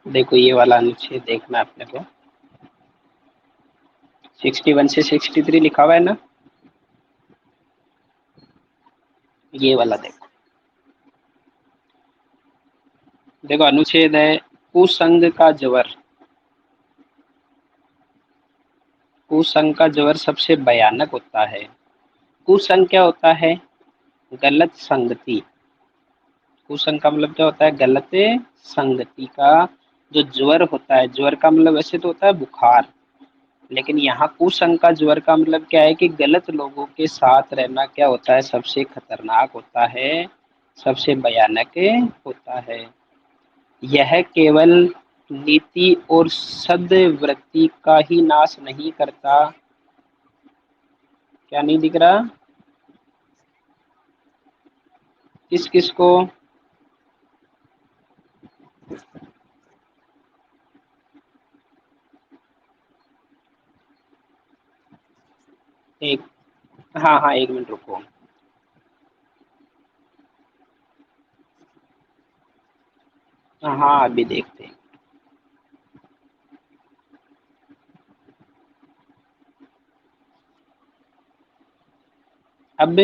देखो ये वाला अनुच्छेद देखना अपने को, 61 से 63 लिखा हुआ है ना, ये वाला देखो। देखो अनुच्छेद है, कुसंग का ज्वर। कुसंग का ज्वर सबसे भयानक होता है। कुसंग क्या होता है? गलत संगति। कुसंग का मतलब क्या होता है? गलत संगति का जो ज्वर होता है, ज्वर का मतलब वैसे तो होता है बुखार, लेकिन यहाँ कुसंग का ज्वर का मतलब क्या है कि गलत लोगों के साथ रहना क्या होता है? सबसे खतरनाक होता है, सबसे भयानक होता है। यह केवल नीति और सद्वृत्ति का ही नाश नहीं करता। क्या नहीं दिख रहा? किस किस को? एक, हाँ हाँ, एक मिनट रुको। हाँ अभी देखते हैं। अब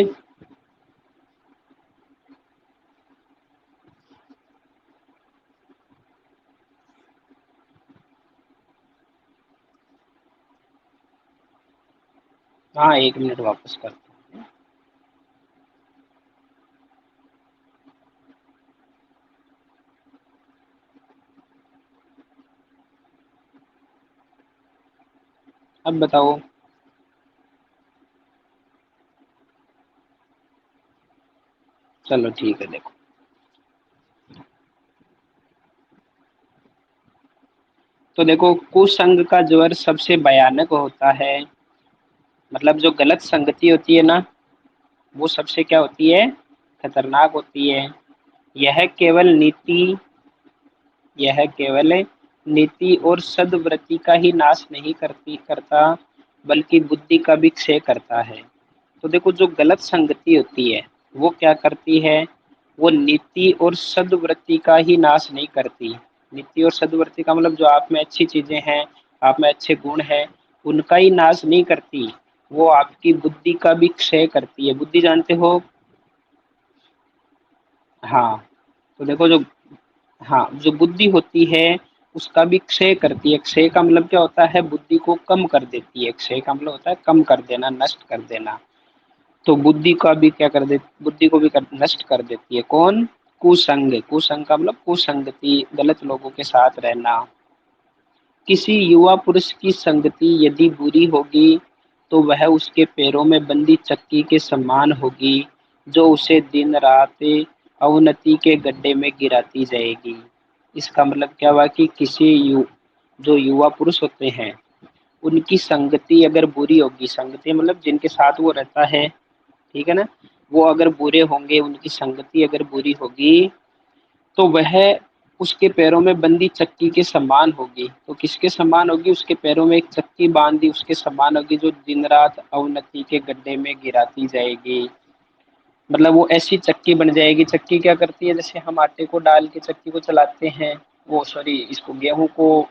हाँ, एक मिनट वापस करते हैं। अब बताओ। चलो ठीक है, देखो। तो देखो, कुसंग का ज्वर सबसे भयानक होता है, मतलब जो गलत संगति होती है ना, वो सबसे क्या होती है? खतरनाक होती है। यह केवल नीति यह केवल नीति और सद्वृत्ति का ही नाश नहीं करता, बल्कि बुद्धि का भी क्षय करता है। तो देखो, जो गलत संगति होती है वो क्या करती है? वो नीति और सद्वृत्ति का ही नाश नहीं करती। नीति और सद्वृत्ति का मतलब जो आप में अच्छी चीजें हैं, आप में अच्छे गुण हैं, उनका ही नाश नहीं करती, वो आपकी बुद्धि का भी क्षय करती है। बुद्धि जानते हो? हाँ। तो देखो जो, हाँ, जो बुद्धि होती है उसका भी क्षय करती है। क्षय का मतलब क्या होता है? बुद्धि को कम कर देती है। क्षय का मतलब होता है कम कर देना, नष्ट कर देना। तो बुद्धि का भी क्या कर दे, बुद्धि को भी नष्ट कर देती है। कौन? कुसंग। कुसंग का मतलब कुसंगति, गलत लोगों के साथ रहना। किसी युवा पुरुष की संगति यदि बुरी होगी तो वह उसके पैरों में बंदी चक्की के समान होगी, जो उसे दिन रात अवनति के गड्ढे में गिराती जाएगी। इसका मतलब क्या हुआ कि जो युवा पुरुष होते हैं, उनकी संगति अगर बुरी होगी, संगति मतलब जिनके साथ वो रहता है, ठीक है ना, वो अगर बुरे होंगे, उनकी संगति अगर बुरी होगी, तो वह उसके पैरों में बंदी चक्की के समान होगी। तो किसके समान होगी? उसके पैरों में एक चक्की बांधी उसके समान होगी, जो दिन रात अवनति के गड्ढे में गिराती जाएगी। मतलब वो ऐसी चक्की बन जाएगी। चक्की क्या करती है? जैसे हम आटे को डाल के चक्की को चलाते हैं, वो सॉरी, इसको गेहूं को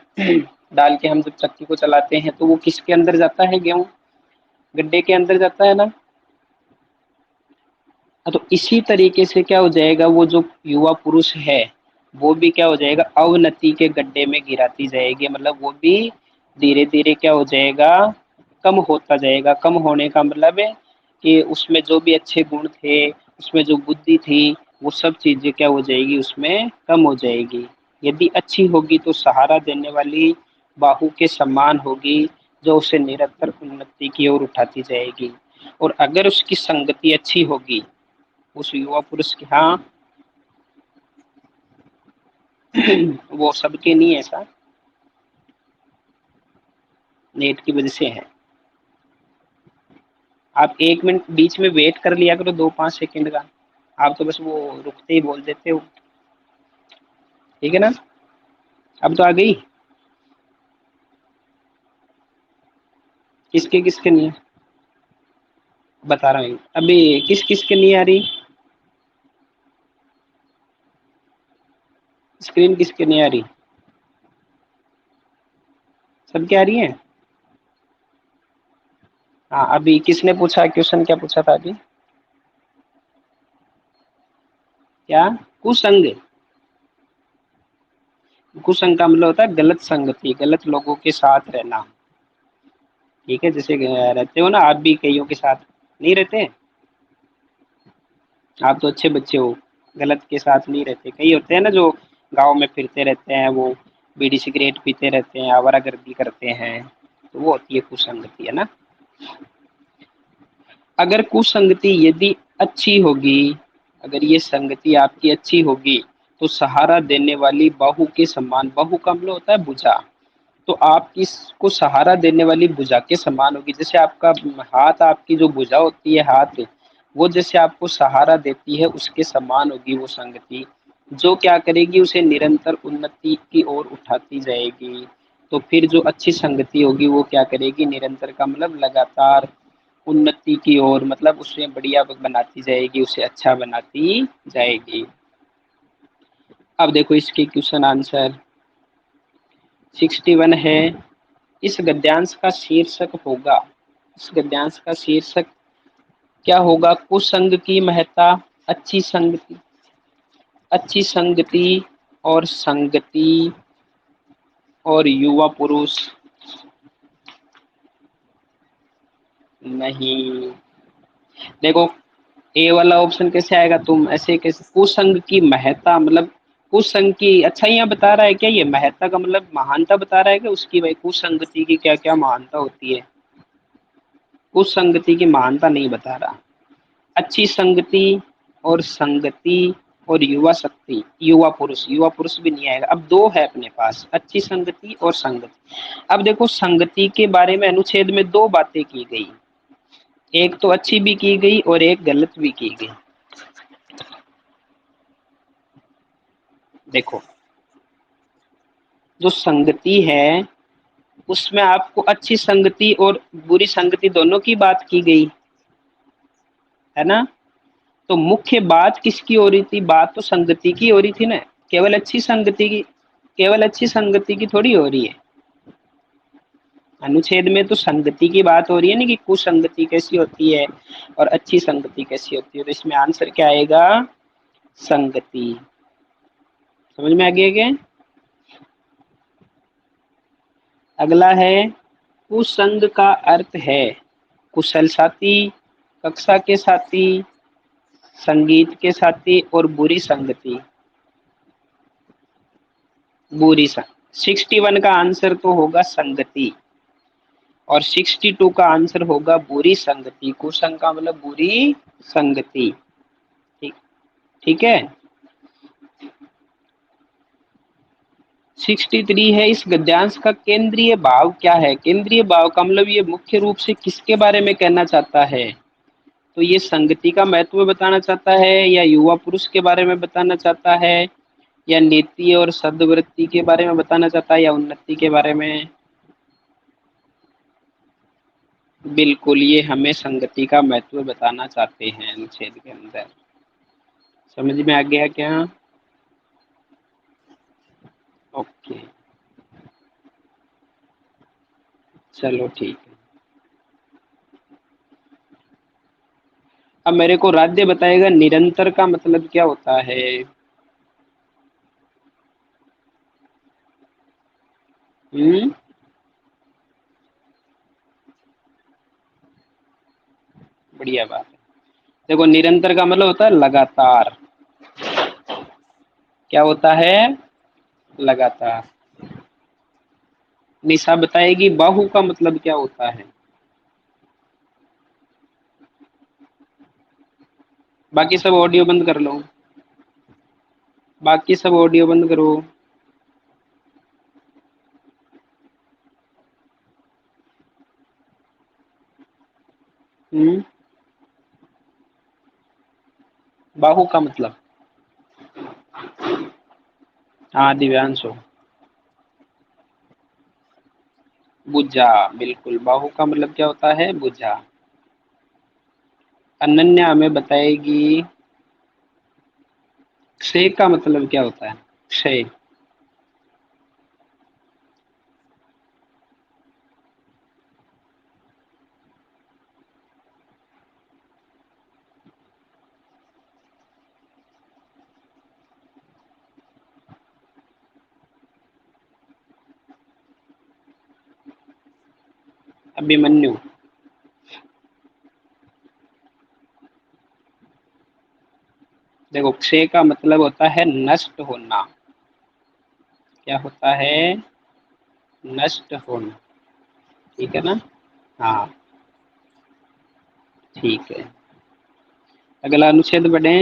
डाल के हम जब चक्की को चलाते हैं, तो वो किसके अंदर जाता है? गेहूं गड्ढे के अंदर जाता है ना। हाँ, तो इसी तरीके से क्या हो जाएगा, वो जो युवा पुरुष है वो भी क्या हो जाएगा? अवनति के गड्ढे में गिराती जाएगी। मतलब वो भी धीरे धीरे क्या हो जाएगा? कम होता जाएगा। कम होने का मतलब है कि उसमें जो भी अच्छे गुण थे, उसमें जो बुद्धि थी, वो सब चीजें क्या हो जाएगी? उसमें कम हो जाएगी। यदि अच्छी होगी तो सहारा देने वाली बाहु के समान होगी, जो उसे निरंतर उन्नति की ओर उठाती जाएगी। और अगर उसकी संगति अच्छी होगी, उस युवा पुरुष की, हाँ, वो सबके नहीं है ऐसा, नेट की वजह से है। आप एक मिनट बीच में वेट कर लिया करो, 2-5 सेकंड का। आप तो बस वो रुकते ही बोल देते हो। ठीक है ना? अब तो आ गई। किसके किसके नहीं है? बता रहा हूँ अभी, किस किस के नहीं आ रही? स्क्रीन किसके नहीं आ रही? सब क्या आ रही है? हाँ, अभी किसने पूछा क्वेश्चन, क्या पूछा था अभी? क्या? कुसंग? कुसंग का मतलब होता है गलत संगति, गलत लोगों के साथ रहना। ठीक है, जैसे रहते हो ना आप भी कईयों के साथ, नहीं रहते? आप तो अच्छे बच्चे हो, गलत के साथ नहीं रहते। कई होते हैं ना जो गांव में फिरते रहते हैं, वो बीड़ी सिगरेट पीते रहते हैं, आवारागर्दी करते हैं, तो वो होती है कुसंगति, है ना। अगर कुसंगति यदि अच्छी होगी, अगर ये संगति आपकी अच्छी होगी, तो सहारा देने वाली बाहु के समान, बाहु का मतलब होता है भुजा, तो आप इसको सहारा देने वाली भुजा के समान होगी। जैसे आपका हाथ, आपकी जो भुजा होती है हाथ, वो जैसे आपको सहारा देती है, उसके समान होगी वो संगति, जो क्या करेगी, उसे निरंतर उन्नति की ओर उठाती जाएगी। तो फिर जो अच्छी संगति होगी वो क्या करेगी, निरंतर का मतलब लगातार उन्नति की ओर, मतलब उसे बढ़िया बनाती जाएगी, उसे अच्छा बनाती जाएगी। अब देखो इसके क्वेश्चन आंसर। 61 है, इस गद्यांश का शीर्षक होगा, इस गद्यांश का शीर्षक क्या होगा? कुसंग की महत्ता, अच्छी संगति, अच्छी संगति और संगति और युवा पुरुष। नहीं, देखो ए वाला ऑप्शन कैसे आएगा, तुम ऐसे कैसे? कुसंग की महत्ता मतलब कुसंग की अच्छाइयाँ बता रहा है क्या ये? महत्ता का मतलब महानता बता रहा है क्या उसकी? भाई कुसंगति की क्या क्या महानता होती है, कुसंगति की महानता नहीं बता रहा। अच्छी संगति और संगति और युवा शक्ति, युवा पुरुष, युवा पुरुष भी नहीं आएगा। अब दो है अपने पास, अच्छी संगति और संगति। अब देखो संगति के बारे में अनुच्छेद में दो बातें की गई, एक तो अच्छी भी की गई और एक गलत भी की गई। देखो जो संगति है उसमें आपको अच्छी संगति और बुरी संगति दोनों की बात की गई, है ना। तो मुख्य बात किसकी हो रही थी? बात तो संगति की हो रही थी ना, केवल अच्छी संगति की, केवल अच्छी संगति की थोड़ी हो रही है। अनुच्छेद में तो संगति की बात हो रही है ना, कि कुसंगति कैसी होती है और अच्छी संगति कैसी होती है। तो इसमें आंसर क्या आएगा? संगति। समझ में आ गया क्या? अगला है, कुसंग का अर्थ है कुशल साथी, कक्षा के साथी, संगीत के साथी और बुरी संगति। बुरी संग 61 का आंसर तो होगा संगति, और 62 का आंसर होगा बुरी संगति। कुसंग का मतलब बुरी संगति। ठीक, ठीक है। 63 है, इस गद्यांश का केंद्रीय भाव क्या है? केंद्रीय भाव का मतलब ये मुख्य रूप से किसके बारे में कहना चाहता है? तो ये संगति का महत्व बताना चाहता है, या युवा पुरुष के बारे में बताना चाहता है, या नीति और सद्वृत्ति के बारे में बताना चाहता है, या उन्नति के बारे में? बिल्कुल, ये हमें संगति का महत्व बताना चाहते हैं अनुच्छेद के अंदर। समझ में आ गया क्या? ओके, चलो ठीक है। अब मेरे को राज्य बताएगा निरंतर का मतलब क्या होता है? हम्म, बढ़िया बात है। देखो निरंतर का मतलब होता है लगातार। क्या होता है? लगातार। निशा बताएगी बाहु का मतलब क्या होता है। बाकी सब ऑडियो बंद कर लो, बाकी सब ऑडियो बंद करो। हम्म, बाहु का मतलब? हाँ दिव्यांश हो। बुझा, बिल्कुल, बाहु का मतलब क्या होता है? बुझा। अनन्या हमें बताएगी क्षय का मतलब क्या होता है? क्षय। अभिमन्यु। देखो क्षय का मतलब होता है नष्ट होना। क्या होता है? नष्ट होना। ठीक है ना? हाँ, ठीक है। अगला अनुच्छेद बढ़े।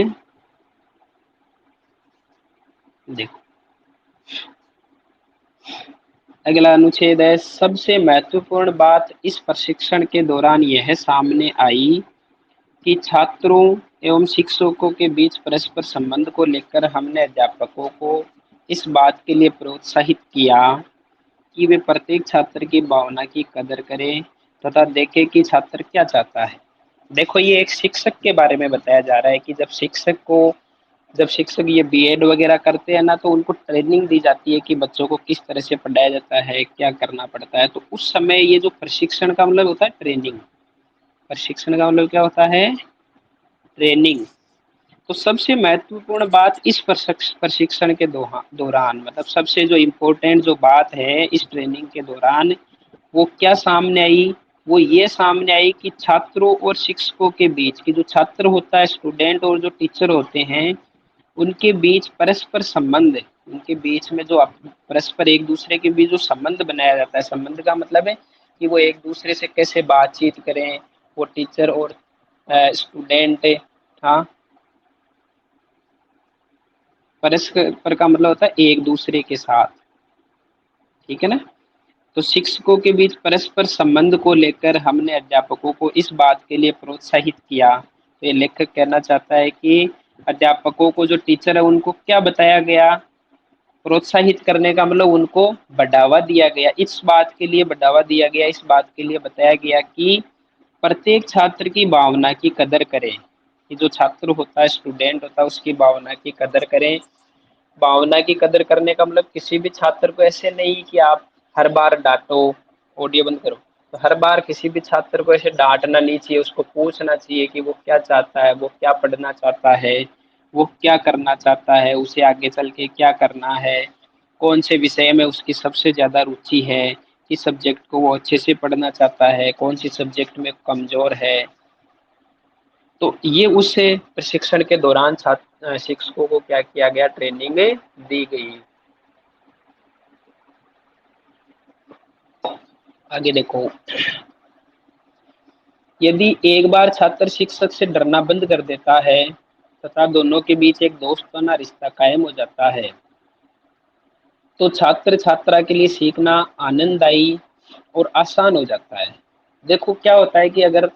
देखो, अगला अनुच्छेद है, सबसे महत्वपूर्ण बात इस प्रशिक्षण के दौरान यह सामने आई कि छात्रों एवं शिक्षकों के बीच परस्पर संबंध को लेकर हमने अध्यापकों को इस बात के लिए प्रोत्साहित किया कि वे प्रत्येक छात्र की भावना की कदर करें तथा देखें कि छात्र क्या चाहता है। देखो, ये एक शिक्षक के बारे में बताया जा रहा है कि जब शिक्षक ये बीएड वगैरह करते हैं ना, तो उनको ट्रेनिंग दी जाती है कि बच्चों को किस तरह से पढ़ाया जाता है, क्या करना पड़ता है। तो उस समय ये जो प्रशिक्षण का मतलब होता है ट्रेनिंग, प्रशिक्षण का मतलब क्या होता है? ट्रेनिंग। तो सबसे महत्वपूर्ण बात इस प्रशिक्षण के दौरान मतलब सबसे जो इम्पोर्टेंट जो बात है इस ट्रेनिंग के दौरान, वो क्या सामने आई? वो ये सामने आई कि छात्रों और शिक्षकों के बीच की जो छात्र होता है, स्टूडेंट, और जो टीचर होते हैं, उनके बीच परस्पर संबंध है। उनके बीच में जो परस्पर एक दूसरे के बीच जो संबंध बनाया जाता है, संबंध का मतलब है कि वो एक दूसरे से कैसे बातचीत करें, वो टीचर और स्टूडेंट। हाँ, परस्पर का मतलब होता है एक दूसरे के साथ। ठीक है ना? तो शिक्षकों के बीच परस्पर संबंध को लेकर हमने अध्यापकों को इस बात के लिए प्रोत्साहित किया। तो ये लेखक कहना चाहता है कि अध्यापकों को, जो टीचर है, उनको क्या बताया गया? प्रोत्साहित करने का मतलब उनको बढ़ावा दिया गया। इस बात के लिए बढ़ावा दिया गया, इस बात के लिए बताया गया कि प्रत्येक छात्र की भावना की कदर करें। कि जो छात्र होता है, स्टूडेंट होता है, उसकी भावना की कदर करें। भावना की कदर करने का मतलब किसी भी छात्र को ऐसे नहीं कि आप हर बार डांटो। ऑडियो बंद करो। तो हर बार किसी भी छात्र को ऐसे डांटना नहीं चाहिए, उसको पूछना चाहिए कि वो क्या चाहता है, वो क्या पढ़ना चाहता है, वो क्या करना चाहता है, उसे आगे चल के क्या करना है, कौन से विषय में उसकी सबसे ज्यादा रुचि है, किस सब्जेक्ट को वो अच्छे से पढ़ना चाहता है, कौन सी सब्जेक्ट में कमजोर है। तो ये उस प्रशिक्षण के दौरान छात्र शिक्षकों को क्या किया गया? ट्रेनिंग दी गई। आगे देखो, यदि एक बार छात्र शिक्षक से डरना बंद कर देता है तथा दोनों के बीच एक दोस्ताना रिश्ता कायम हो जाता है, तो छात्र छात्रा के लिए सीखना आनंददायी और आसान हो जाता है। देखो क्या होता है कि अगर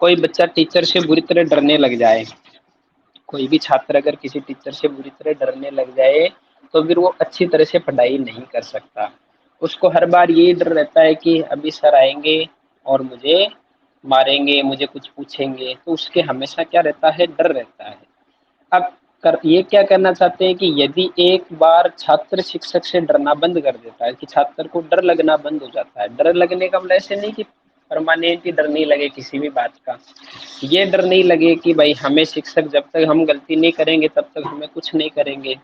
कोई बच्चा टीचर से बुरी तरह डरने लग जाए, कोई भी छात्र अगर किसी टीचर से बुरी तरह डरने लग जाए, तो फिर वो अच्छी तरह से पढ़ाई नहीं कर सकता। उसको हर बार यही डर रहता है कि अभी सर आएंगे और मुझे मारेंगे, मुझे कुछ पूछेंगे, तो उसके हमेशा क्या रहता है? डर रहता है। अब ये क्या करना चाहते हैं कि यदि एक बार छात्र शिक्षक से डरना बंद कर देता है, कि छात्र को डर लगना बंद हो जाता है। डर लगने का मतलब ऐसे नहीं कि परमानेंट ही डर नहीं लगे किसी भी बात का। ये डर नहीं लगे कि भाई हमें शिक्षक, जब तक हम गलती नहीं करेंगे तब तक हमें कुछ नहीं करेंगे।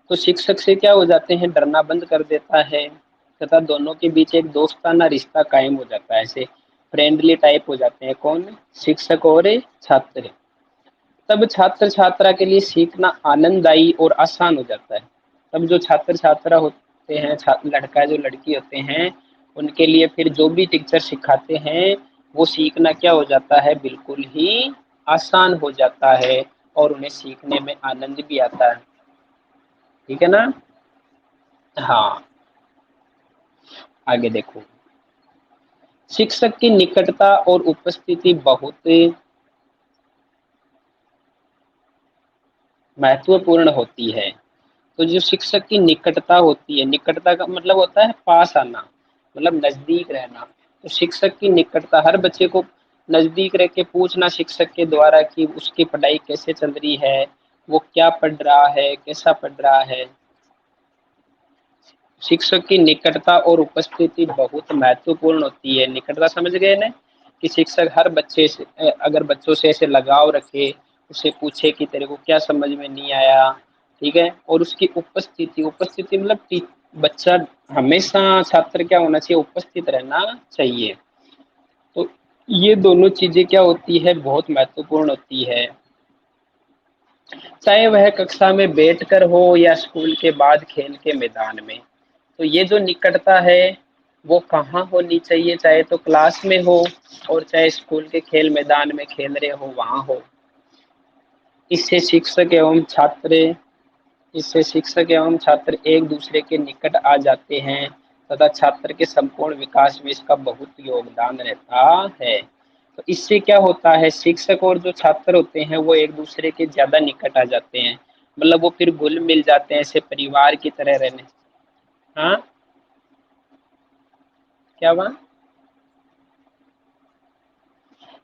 तो शिक्षक से क्या हो जाते हैं? डरना बंद कर देता है तथा दोनों के बीच एक दोस्ताना रिश्ता कायम हो जाता है। ऐसे फ्रेंडली टाइप हो जाते हैं। कौन? शिक्षक और छात्र। तब छात्र छात्रा के लिए सीखना आनंददायी और आसान हो जाता है। तब जो छात्र छात्रा होते हैं, लड़का जो लड़की होते हैं, उनके लिए फिर जो भी टीचर सिखाते हैं वो सीखना क्या हो जाता है? बिल्कुल ही आसान हो जाता है और उन्हें सीखने में आनंद भी आता है। ठीक है ना? हाँ, आगे देखो, शिक्षक की निकटता और उपस्थिति बहुत महत्वपूर्ण होती है। तो जो शिक्षक की निकटता होती है, निकटता का मतलब होता है पास आना, मतलब नजदीक रहना। तो शिक्षक की निकटता, हर बच्चे को नजदीक रह के पूछना शिक्षक के द्वारा कि उसकी पढ़ाई कैसे चल रही है, वो क्या पढ़ रहा है, कैसा पढ़ रहा है। शिक्षक की निकटता और उपस्थिति बहुत महत्वपूर्ण होती है। निकटता समझ गए ना? कि शिक्षक हर बच्चे से, अगर बच्चों से ऐसे लगाव रखे, उसे पूछे कि तेरे को क्या समझ में नहीं आया। ठीक है? और उसकी उपस्थिति, उपस्थिति मतलब बच्चा हमेशा, छात्र क्या होना चाहिए? उपस्थित रहना चाहिए। तो ये दोनों चीजें क्या होती है, बहुत महत्वपूर्ण होती है, चाहे वह कक्षा में बैठकर हो या स्कूल के बाद खेल के मैदान में। तो ये जो निकटता है वो कहाँ होनी चाहिए, चाहे तो क्लास में हो और चाहे स्कूल के खेल मैदान में खेल रहे हो वहां हो। इससे शिक्षक एवं छात्र इससे शिक्षक एवं छात्र एक दूसरे के निकट आ जाते हैं तथा छात्र के संपूर्ण विकास में इसका बहुत योगदान रहता है। तो इससे क्या होता है, शिक्षक और जो छात्र होते हैं वो एक दूसरे के ज्यादा निकट आ जाते हैं, मतलब वो फिर घुल मिल जाते हैं ऐसे परिवार की तरह रहने। हाँ, क्या हुआ?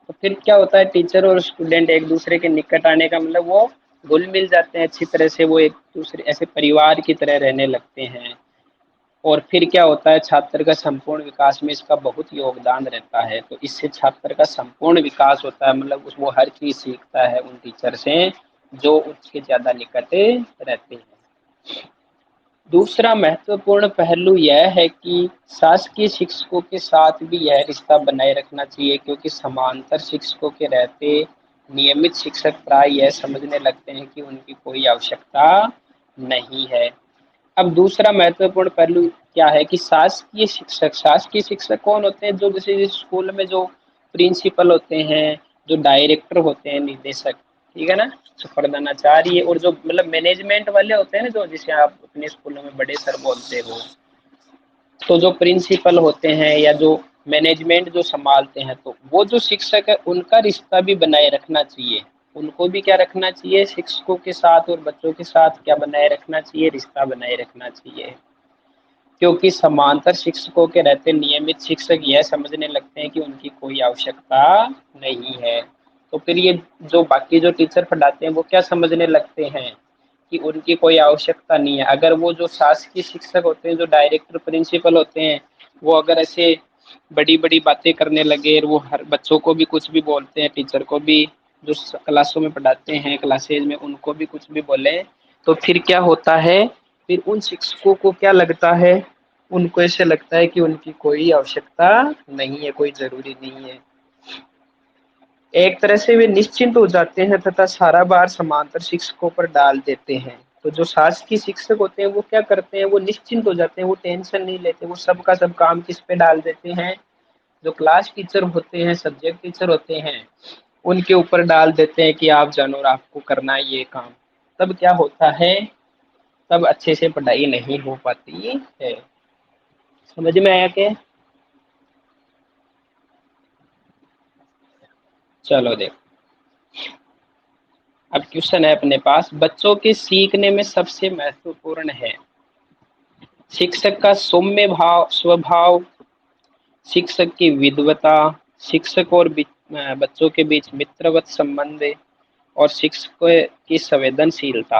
तो फिर क्या होता है, टीचर और स्टूडेंट एक दूसरे के निकट आने का मतलब वो घुल मिल जाते हैं अच्छी तरह से, वो एक दूसरे ऐसे परिवार की तरह रहने लगते हैं। और फिर क्या होता है, छात्र का संपूर्ण विकास में इसका बहुत योगदान रहता है। तो इससे छात्र का संपूर्ण विकास होता है, मतलब वो हर चीज सीखता है उन टीचर से जो उसके ज्यादा निकट रहते हैं। दूसरा महत्वपूर्ण पहलू यह है कि शासकीय शिक्षकों के साथ भी यह रिश्ता बनाए रखना चाहिए, क्योंकि समांतर शिक्षकों के रहते नियमित शिक्षक प्राय यह समझने लगते हैं कि उनकी कोई आवश्यकता नहीं है। अब दूसरा महत्वपूर्ण पहलू क्या है कि शासकीय शिक्षक कौन होते हैं, जो जैसे स्कूल में जो प्रिंसिपल होते हैं, जो डायरेक्टर होते हैं, निदेशक, ठीक है ना, जो प्रधानाचार्य और जो मतलब मैनेजमेंट वाले होते हैं ना, जो जिसे आप अपने स्कूलों में बड़े सर बोलते हो। तो जो प्रिंसिपल होते हैं या जो मैनेजमेंट जो संभालते हैं, तो वो जो शिक्षक है उनका रिश्ता भी बनाए रखना चाहिए। उनको भी क्या रखना चाहिए, शिक्षकों के साथ और बच्चों के साथ क्या बनाए रखना चाहिए, रिश्ता बनाए रखना चाहिए। क्योंकि समांतर शिक्षकों के रहते नियमित शिक्षक यह समझने लगते हैं कि उनकी कोई आवश्यकता नहीं है। तो फिर ये जो बाकी जो टीचर पढ़ाते हैं वो क्या समझने लगते हैं कि उनकी कोई आवश्यकता नहीं है। अगर वो जो शासकीय शिक्षक होते हैं, जो डायरेक्टर प्रिंसिपल होते हैं, वो अगर ऐसे बड़ी बड़ी बातें करने लगे और वो हर बच्चों को भी कुछ भी बोलते हैं, टीचर को भी, जो क्लासों में पढ़ाते हैं क्लासेज में उनको भी कुछ भी बोले, तो फिर क्या होता है, फिर उन शिक्षकों को क्या लगता है, उनको ऐसे लगता है कि उनकी कोई आवश्यकता नहीं है, कोई जरूरी नहीं है। एक तरह से वे निश्चिंत हो जाते हैं तथा सारा भार समांतर शिक्षकों पर डाल देते हैं। तो जो शासकीय शिक्षक होते हैं वो क्या करते हैं, वो निश्चिंत हो जाते हैं, वो टेंशन नहीं लेते, वो सबका सब काम किस पे डाल देते हैं, जो क्लास टीचर होते हैं, सब्जेक्ट टीचर होते हैं, उनके ऊपर डाल देते हैं कि आप जानो और आपको करना है ये काम। तब क्या होता है, तब अच्छे से पढ़ाई नहीं हो पाती है। समझ में आया क्या? चलो देखो, अब क्वेश्चन है अपने पास, बच्चों के सीखने में सबसे महत्वपूर्ण है शिक्षक का सौम्य भाव स्वभाव, शिक्षक की विद्वता, शिक्षक और बच्चों के बीच मित्रवत संबंध और शिक्षक की संवेदनशीलता।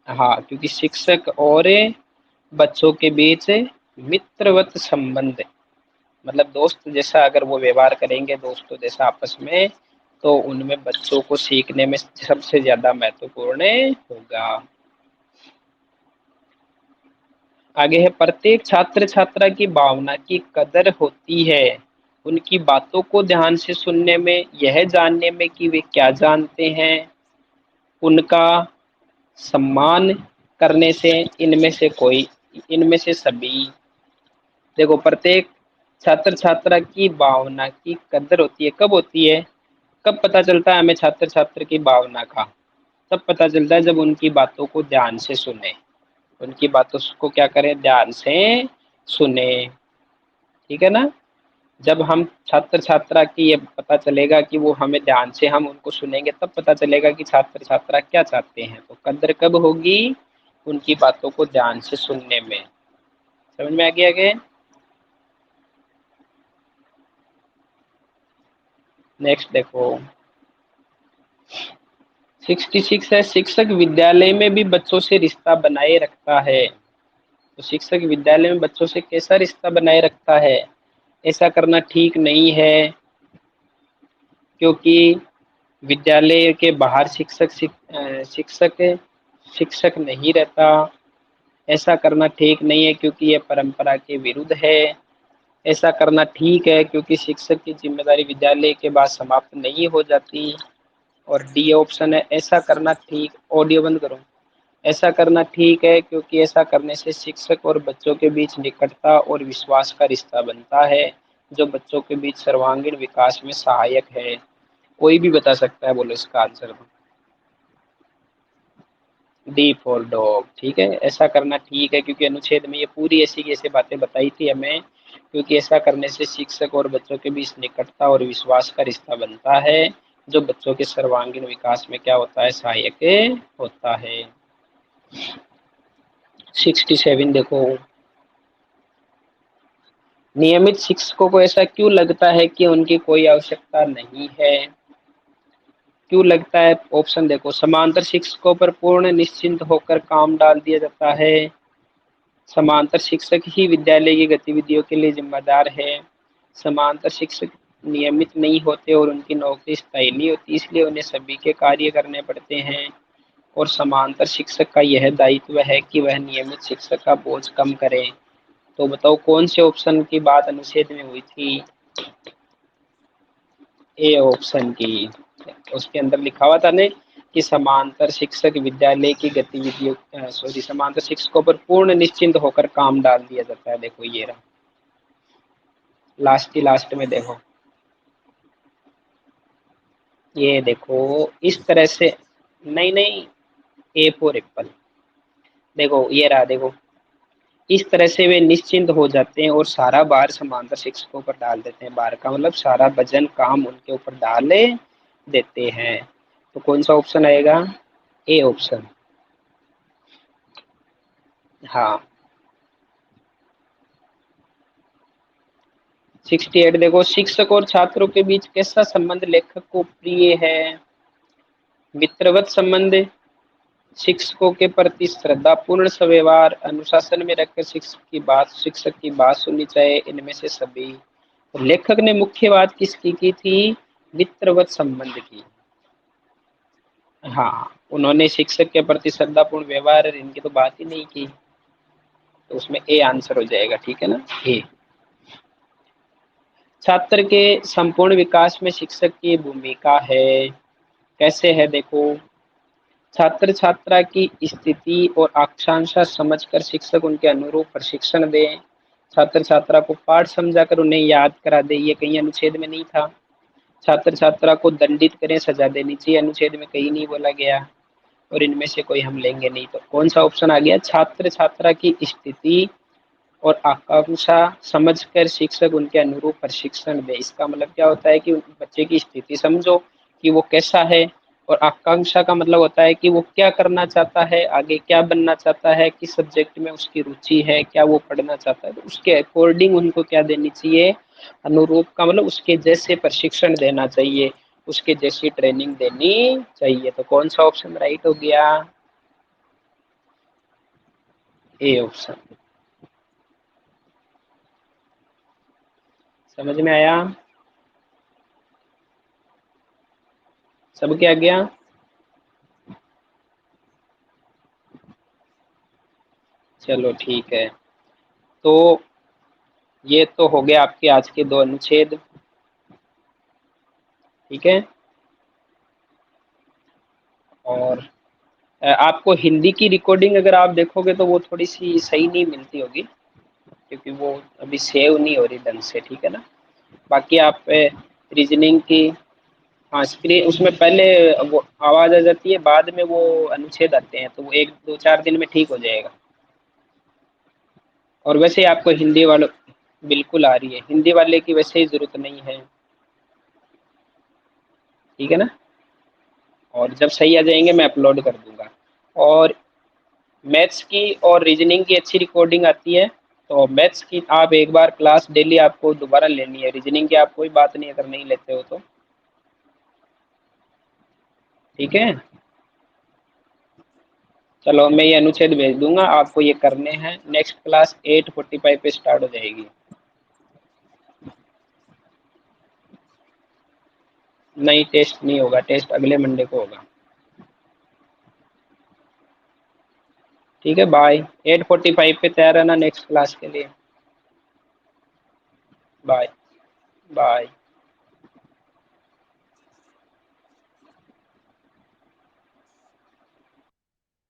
हाँ, क्योंकि शिक्षक और बच्चों के बीच मित्रवत संबंध, मतलब दोस्त जैसा अगर वो व्यवहार करेंगे, दोस्तों जैसा आपस में, तो उनमें बच्चों को सीखने में सबसे ज्यादा महत्वपूर्ण होगा। आगे है, प्रत्येक छात्र छात्रा की भावना की कदर होती है उनकी बातों को ध्यान से सुनने में, यह जानने में कि वे क्या जानते हैं, उनका सम्मान करने से, इनमें से सभी। देखो, प्रत्येक छात्र छात्रा की भावना की कदर होती है, कब होती है, कब पता चलता है हमें छात्र छात्र की भावना का, तब पता चलता है जब उनकी बातों को ध्यान से सुने, उनकी बातों को क्या करें, ध्यान से सुने, ठीक है ना। जब हम छात्र छात्रा की ये पता चलेगा कि वो हमें ध्यान से हम उनको सुनेंगे, तब पता चलेगा कि छात्र छात्रा क्या चाहते हैं। तो कद्र कब होगी, उनकी बातों को ध्यान से सुनने में। समझ में आ गया क्या? नेक्स्ट देखो, 66 है, शिक्षक विद्यालय में भी बच्चों से रिश्ता बनाए रखता है। तो शिक्षक विद्यालय में बच्चों से कैसा रिश्ता बनाए रखता है, ऐसा करना ठीक नहीं है, क्योंकि विद्यालय के बाहर शिक्षक नहीं रहता, ऐसा करना ठीक नहीं है क्योंकि ये परंपरा के विरुद्ध है। ऐसा करना ठीक है क्योंकि शिक्षक की जिम्मेदारी विद्यालय के बाद समाप्त नहीं हो जाती। और डी ऑप्शन है, ऐसा करना ठीक, ऑडियो बंद करो। ऐसा करना ठीक है क्योंकि ऐसा करने से शिक्षक और बच्चों के बीच निकटता और विश्वास का रिश्ता बनता है, जो बच्चों के बीच सर्वांगीण विकास में सहायक है। कोई भी बता सकता है, बोलो इसका आंसर। डी फॉर डॉग, ठीक है। ऐसा करना ठीक है क्योंकि अनुच्छेद में ये पूरी ऐसी की ऐसी बातें बताई थी हमें, क्योंकि ऐसा करने से शिक्षक और बच्चों के बीच निकटता और विश्वास का रिश्ता बनता है, जो बच्चों के सर्वांगीण विकास में क्या होता है, सहायक होता है। 67 देखो, नियमित शिक्षकों को ऐसा क्यों लगता है कि उनकी कोई आवश्यकता नहीं है? क्यों लगता है? ऑप्शन देखो, समांतर शिक्षकों पर पूर्ण निश्चिंत होकर काम डाल दिया जाता है। समांतर शिक्षक ही विद्यालय की गतिविधियों के लिए जिम्मेदार है। समांतर शिक्षक नियमित नहीं होते और उनकी नौकरी स्थायी नहीं होती, इसलिए उन्हें सभी के कार्य करने पड़ते हैं। और समांतर शिक्षक का यह दायित्व है कि वह नियमित शिक्षक का बोझ कम करे। तो बताओ कौन से ऑप्शन की बात अनुच्छेद में हुई थी? ए ऑप्शन की। उसके अंदर लिखा हुआ था ने कि समांतर शिक्षक विद्यालय की गतिविधियों, सॉरी, समांतर शिक्षकों पर पूर्ण निश्चिंत होकर काम डाल दिया जाता है। देखो ये रहा, लास्ट ही लास्ट में देखो, ये देखो, इस तरह से। नहीं नहीं, ए फॉर एप्पल। देखो ये रहा, देखो, इस तरह से वे निश्चिंत हो जाते हैं और सारा भार समांतर शिक्षकों पर डाल देते हैं। भार का मतलब सारा वजन काम उनके ऊपर डाले देते हैं। तो कौन सा ऑप्शन आएगा? A option. हाँ। 68 देखो, शिक्षक और छात्रों के बीच कैसा संबंध लेखक को प्रिय है? मित्रवत संबंध, शिक्षकों के प्रति श्रद्धापूर्ण व्यवहार, अनुशासन में रखकर शिक्षक की बात सुननी चाहिए, इनमें से सभी। तो लेखक ने मुख्य बात किसकी की थी? मित्रवत संबंध की। हाँ, उन्होंने शिक्षक के प्रति श्रद्धापूर्ण व्यवहार, इनकी तो बात ही नहीं की। तो उसमें ए आंसर हो जाएगा, ठीक है ना, ए। छात्र के संपूर्ण विकास में शिक्षक की भूमिका है। कैसे है देखो, छात्र छात्रा की स्थिति और आकांक्षा समझकर शिक्षक उनके अनुरूप प्रशिक्षण दे। छात्र छात्रा को पाठ समझाकर उन्हें याद करा दे, ये कहीं अनुच्छेद में नहीं था। छात्र छात्रा को दंडित करें, सजा देनी चाहिए, अनुच्छेद में कहीं नहीं बोला गया। और इनमें से कोई हम लेंगे नहीं। तो कौन सा ऑप्शन आ गया? छात्र छात्रा की स्थिति और आकांक्षा समझकर शिक्षक उनके अनुरूप प्रशिक्षण दे। इसका मतलब क्या होता है कि बच्चे की स्थिति समझो कि वो कैसा है, और आकांक्षा का मतलब होता है कि वो क्या करना चाहता है, आगे क्या बनना चाहता है, किस सब्जेक्ट में उसकी रुचि है, क्या वो पढ़ना चाहता है, तो उसके अकॉर्डिंग उनको क्या देनी चाहिए, अनुरूप का मतलब उसके जैसे प्रशिक्षण देना चाहिए, उसके जैसी ट्रेनिंग देनी चाहिए। तो कौन सा ऑप्शन राइट हो गया? A option. समझ में आया? सब क्या गया? चलो ठीक है। तो ये तो हो गया आपके आज के दो अनुच्छेद, ठीक है। और आपको हिंदी की रिकॉर्डिंग अगर आप देखोगे तो वो थोड़ी सी सही नहीं मिलती होगी, क्योंकि वो अभी सेव नहीं हो रही ढंग से, ठीक है ना। बाकी आप रीजनिंग की, हाँ, स्क्रीन उसमें पहले वो आवाज़ आ जाती है, बाद में वो अनुच्छेद आते हैं, तो वो एक दो चार दिन में ठीक हो जाएगा। और वैसे आपको हिंदी वालों, बिल्कुल आ रही है, हिंदी वाले की वैसे ही ज़रूरत नहीं है, ठीक है ना। और जब सही आ जाएंगे मैं अपलोड कर दूंगा। और मैथ्स की और रीजनिंग की अच्छी रिकॉर्डिंग आती है। तो मैथ्स की आप एक बार क्लास डेली आपको दोबारा लेनी है, रीजनिंग की आप कोई बात नहीं अगर नहीं लेते हो तो, ठीक है। चलो मैं ये अनुच्छेद भेज दूंगा, आपको ये करने हैं। नेक्स्ट क्लास 8:45 पे स्टार्ट हो जाएगी। नहीं, टेस्ट नहीं होगा, टेस्ट अगले मंडे को होगा। ठीक है, बाय। 8:45 पे तैयार रहना नेक्स्ट क्लास के लिए। बाय। बाय।